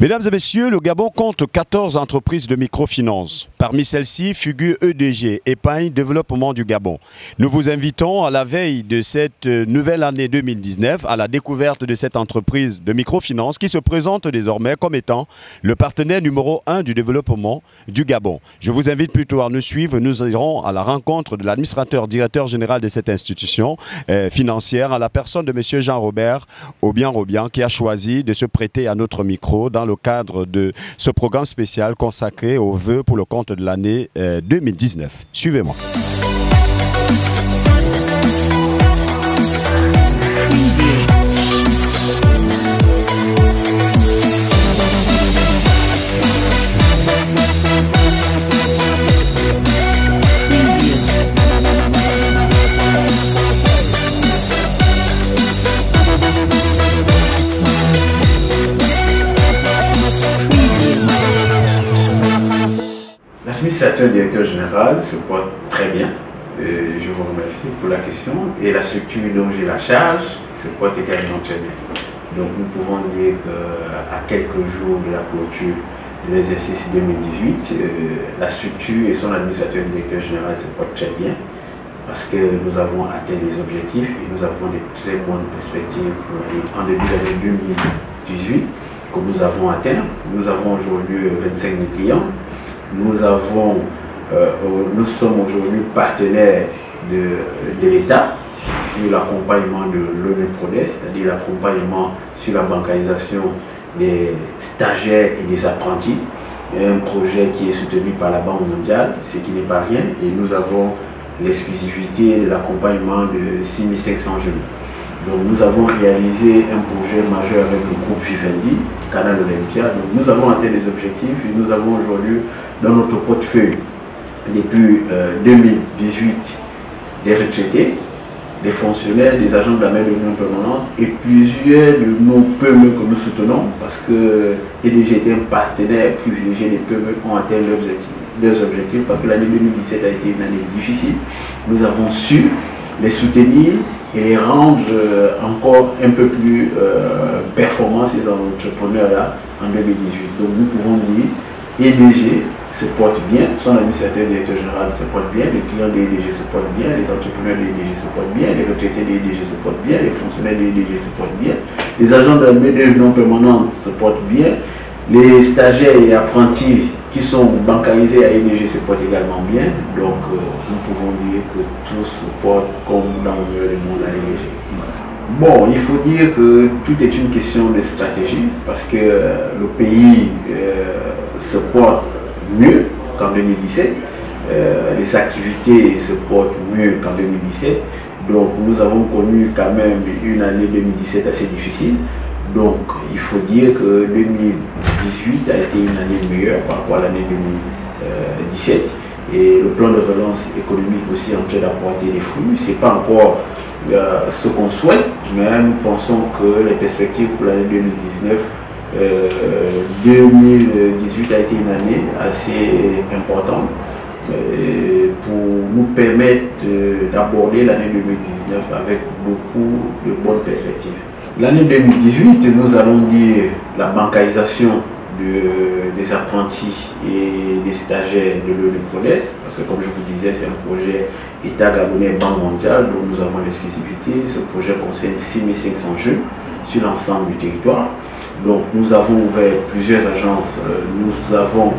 Mesdames et messieurs, le Gabon compte 14 entreprises de microfinance. Parmi celles-ci figure EDG, Épargne Développement du Gabon. Nous vous invitons à la veille de cette nouvelle année 2019 à la découverte de cette entreprise de microfinance qui se présente désormais comme étant le partenaire numéro 1 du développement du Gabon. Je vous invite plutôt à nous suivre. Nous irons à la rencontre de l'administrateur directeur général de cette institution financière, à la personne de M. Jean-Robert Obian qui a choisi de se prêter à notre micro dans le cadre de ce programme spécial consacré aux vœux pour le compte de l'année 2019. Suivez-moi. L'administrateur directeur général se porte très bien. Je vous remercie pour la question. Et la structure dont j'ai la charge se porte également très bien. Donc nous pouvons dire qu'à quelques jours de la clôture de l'exercice 2018, la structure et son administrateur directeur général se portent très bien parce que nous avons atteint des objectifs et nous avons des très bonnes perspectives en début d'année 2018 que nous avons atteint. Nous avons aujourd'hui 25 000 clients. Nous sommes aujourd'hui partenaires de l'État sur l'accompagnement de l'ONEPRODES, c'est-à-dire l'accompagnement sur la bancarisation des stagiaires et des apprentis. Un projet qui est soutenu par la Banque mondiale, ce qui n'est pas rien, et nous avons l'exclusivité de l'accompagnement de 6500 jeunes. Donc nous avons réalisé un projet majeur avec le groupe Vivendi, Canal Olympia. Donc nous avons atteint des objectifs et nous avons aujourd'hui dans notre portefeuille, depuis 2018, des retraités, des fonctionnaires, des agents de la main d'œuvre non permanente et plusieurs de nos PME que nous soutenons parce que EDG est un partenaire privilégié. Les PME ont atteint leurs objectifs parce que l'année 2017 a été une année difficile. Nous avons su les soutenir et les rendre encore un peu plus performants, ces entrepreneurs-là, en 2018. Donc nous pouvons dire EDG se porte bien, son administrateur directeur général se porte bien, les clients de EDG se portent bien, les entrepreneurs de EDG se portent bien, les retraités de EDG se portent bien, les fonctionnaires de EDG se portent bien, les agents de la main-d'œuvre non permanente se portent bien, les stagiaires et apprentis qui sont bancarisés à EDG se portent également bien. Donc nous pouvons dire que tout se porte comme dans le monde à EDG. Bon, il faut dire que tout est une question de stratégie parce que le pays se porte mieux qu'en 2017, les activités se portent mieux qu'en 2017, donc nous avons connu quand même une année 2017 assez difficile, donc il faut dire que 2018 a été une année meilleure par rapport à l'année 2017 et le plan de relance économique aussi est en train d'apporter des fruits. Ce n'est pas encore ce qu'on souhaite, mais nous pensons que les perspectives pour l'année 2019 2018 a été une année assez importante pour nous permettre d'aborder l'année 2019 avec beaucoup de bonnes perspectives. L'année 2018, nous allons dire la bancarisation des apprentis et des stagiaires de l'ONEPRODES, parce que comme je vous disais, c'est un projet État gabonais Banque mondiale dont nous avons l'exclusivité. Ce projet concerne 6500 jeunes sur l'ensemble du territoire. Donc nous avons ouvert plusieurs agences. Nous avons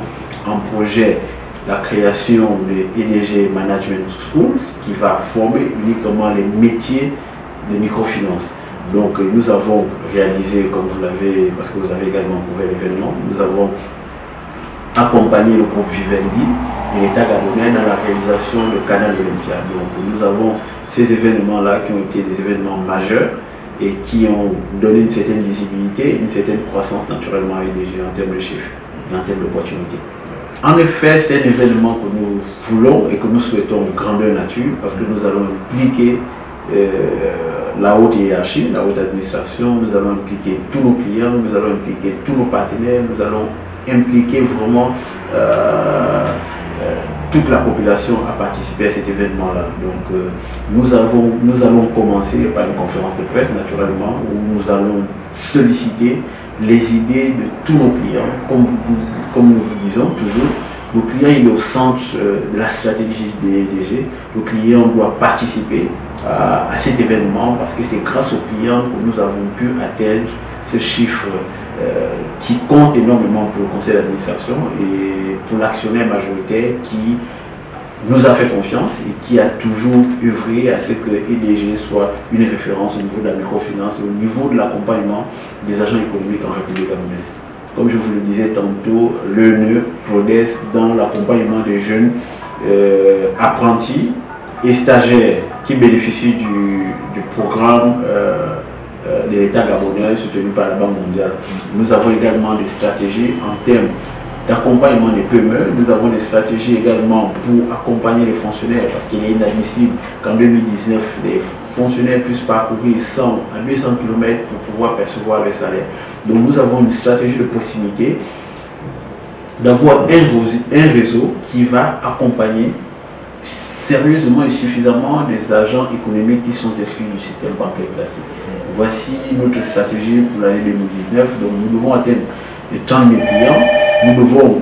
en projet la création de EDG Management Schools qui va former uniquement les métiers de microfinance. Donc nous avons réalisé, comme vous l'avez, parce que vous avez également ouvert l'événement, nous avons accompagné le groupe Vivendi et l'État gabonais dans la réalisation de Canal Olympia. Donc nous avons ces événements-là qui ont été des événements majeurs et qui ont donné une certaine visibilité, une certaine croissance naturellement à EDG en termes de chiffres et en termes d'opportunités. En effet, c'est un événement que nous voulons et que nous souhaitons grandeur nature parce que nous allons impliquer la haute hiérarchie, la haute administration, nous allons impliquer tous nos clients, nous allons impliquer tous nos partenaires, nous allons impliquer vraiment toute la population à participer à cet événement-là. Donc nous allons commencer par une conférence de presse naturellement où nous allons solliciter les idées de tous nos clients. Comme nous vous disons toujours, le client il est au centre de la stratégie des EDG. Le client doit participer à cet événement parce que c'est grâce au client que nous avons pu atteindre ce chiffre qui compte énormément pour le conseil d'administration et pour l'actionnaire majoritaire qui nous a fait confiance et qui a toujours œuvré à ce que EDG soit une référence au niveau de la microfinance et au niveau de l'accompagnement des agents économiques en République gabonaise. Comme je vous le disais tantôt, l'ENE progresse dans l'accompagnement des jeunes apprentis et stagiaires qui bénéficient du programme de l'État gabonais soutenu par la Banque mondiale. Nous avons également des stratégies en termes d'accompagnement des PME. Nous avons des stratégies également pour accompagner les fonctionnaires parce qu'il est inadmissible qu'en 2019, les fonctionnaires puissent parcourir 100 à 200 km pour pouvoir percevoir les salaires. Donc nous avons une stratégie de proximité d'avoir un réseau qui va accompagner sérieusement et suffisamment des agents économiques qui sont exclus du système bancaire classique. Voici notre stratégie pour l'année 2019. Donc nous devons atteindre les 30 000 clients. Nous devons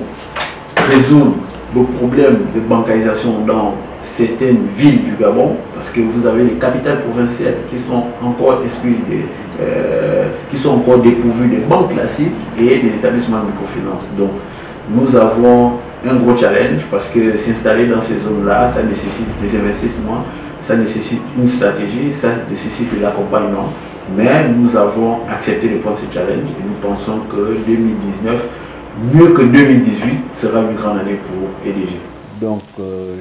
résoudre le problème de bancarisation dans certaines villes du Gabon parce que vous avez les capitales provinciales qui sont encore exclues, qui sont encore dépourvues des banques classiques et des établissements de microfinance. Donc nous avons un gros challenge parce que s'installer dans ces zones-là, ça nécessite des investissements, ça nécessite une stratégie, ça nécessite de l'accompagnement. Mais nous avons accepté de prendre ce challenge et nous pensons que 2019, mieux que 2018, sera une grande année pour EDG. Donc,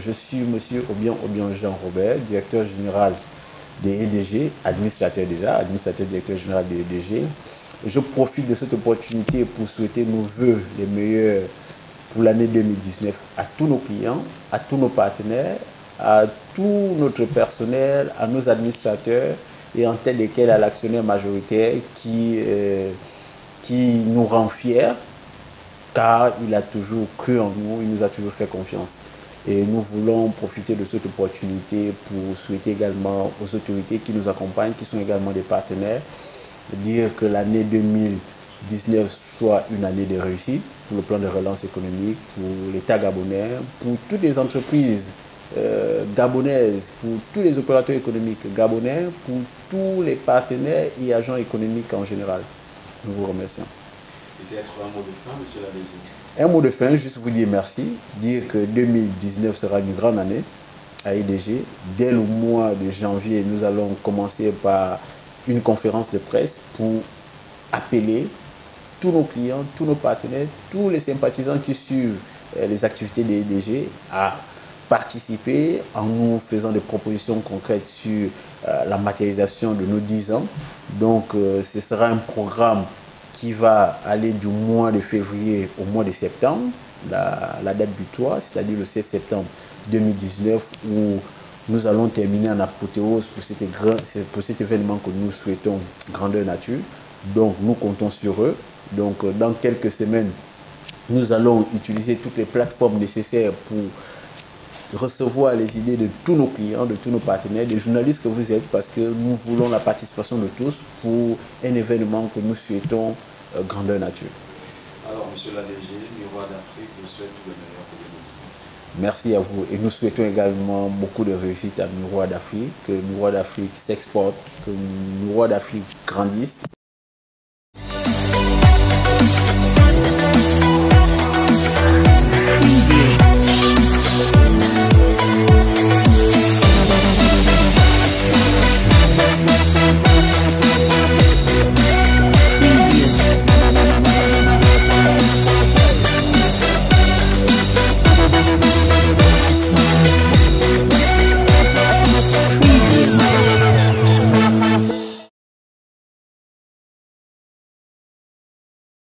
je suis M. Obian Jean-Robert, directeur général des EDG, administrateur directeur général des EDG. Je profite de cette opportunité pour souhaiter nos voeux les meilleurs pour l'année 2019 à tous nos clients, à tous nos partenaires, à tout notre personnel, à nos administrateurs et en tête desquels à l'actionnaire majoritaire qui nous rend fiers car il a toujours cru en nous, il nous a toujours fait confiance. Et nous voulons profiter de cette opportunité pour souhaiter également aux autorités qui nous accompagnent, qui sont également des partenaires, dire que l'année 2019 soit une année de réussite pour le plan de relance économique, pour l'État gabonais, pour toutes les entreprises gabonaises, pour tous les opérateurs économiques gabonais, pour tous les partenaires et agents économiques en général. Nous vous remercions. Peut-être un mot de fin, monsieur l'ADG. Un mot de fin, juste vous dire merci, dire que 2019 sera une grande année à EDG. Dès le mois de janvier, nous allons commencer par une conférence de presse pour appeler tous nos clients, tous nos partenaires, tous les sympathisants qui suivent les activités des EDG à participer en nous faisant des propositions concrètes sur la matérialisation de nos 10 ans. Donc, ce sera un programme qui va aller du mois de février au mois de septembre, la date butoir, c'est-à-dire le 16 septembre 2019, où nous allons terminer en apothéose pour cet événement que nous souhaitons grandeur nature. Donc, nous comptons sur eux. Donc, dans quelques semaines, nous allons utiliser toutes les plateformes nécessaires pour recevoir les idées de tous nos clients, de tous nos partenaires, des journalistes que vous êtes, parce que nous voulons la participation de tous pour un événement que nous souhaitons grandeur nature. Alors, monsieur l'ADG, Miroir d'Afrique vous souhaite tout le meilleur pour 2019. Merci à vous et nous souhaitons également beaucoup de réussite à Miroir d'Afrique, que Miroir d'Afrique s'exporte, que Miroir d'Afrique grandisse.